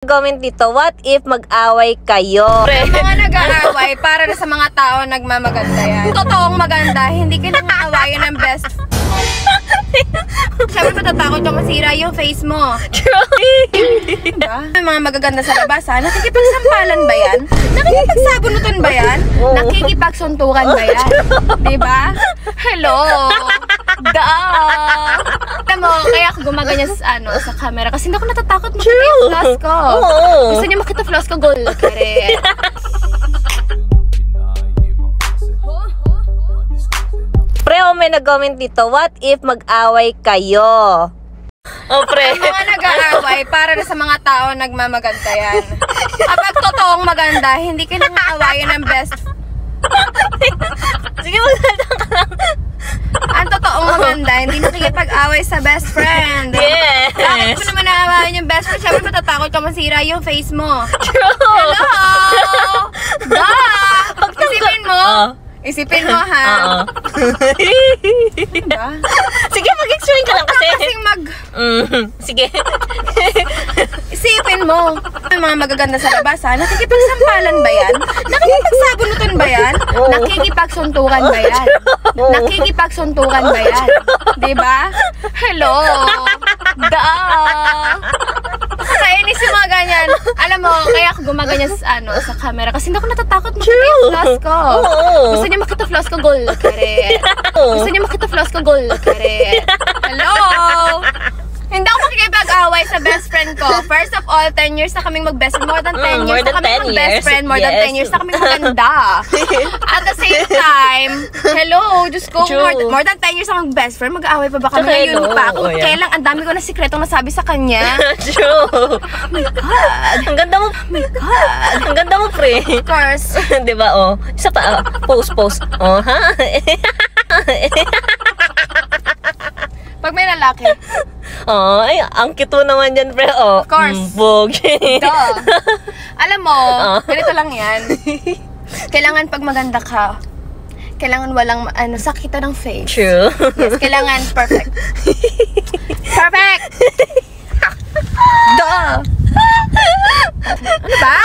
Comment dito, what if mag-away kayo? Ang mga nag-aaway, para na sa mga tao nagmamaganda yan. Totoong maganda, hindi kailangan awayan ng best. Siyempre matatakot kang masira yung face mo. Diba? May mga magaganda sa labas ha? Nakikipagsampalan ba yan? Nakikipagsabunutan ba yan? Nakikipagsuntukan ba yan? Diba? Hello! Alam mo, kaya ako gumaganyan sa camera kasi hindi ako natatakot makita yung flaws ko. Gusto niya makita flaws ko, goal. Kere. Pre, may nag-comment dito, what if mag-away kayo? Oh, pre. Ang mga nag-aaway, para na sa mga tao nagmamaganda yan. Kapag totoong maganda, hindi kailangan awayan ng best. Sige, maganda ka lang. Ang totoong maganda, hindi nakikipag-away sa best friend. Yes. Bakit mo naman naawayan yung best friend? Siyempre matatakot ka masira yung face mo. True. Hello! Isipin mo. Isipin mo ha. Diba? Sige, mag-explain ka lang kasi. Kasing Sige. Isipin mo. May mga magaganda sa labas ha? Nakikipagsampalan ba yan? Nakikipagsabunutan ba yan? Nakikipagsuntukan ba yan? Nakikipagsuntukan ba yan? Diba? Hello! Kainis yung mga ganyan. Alam mo, kaya ako gumaganyan sa camera kasi hindi ako natatakot makita yung flaws ko. Gusto niya makita flaws ko, goal. Kere. Gusto niya makita flaws ko, goal. Kere. Hello! Hindi ako makikipag-away sa best friend ko. First of all, 10 years na kaming mag-best friend. More than 10 years na kaming mag-best friend. More than 10 years na kaming maganda. At the same time, hello, Diyos ko, more than 10 years na mag-best friend, mag-away pa ba kami? Ngayon pa ako. Kailang ang dami ko na sikretong nasabi sa kanya. True. Oh my God. Ang ganda mo. Oh my God. Ang ganda mo, pre. Of course. Diba, oh. Isa pa, post. Oh, ha? Pag may lalaki. Oh, ay, ang cute mo naman yan, pre. Oh. Of course. Bogi. Alam mo, ganito lang yan. Kailangan pag maganda ka, kailangan walang sakita ng face. True. Yes, kailangan perfect. Perfect! Duh! Ano ba?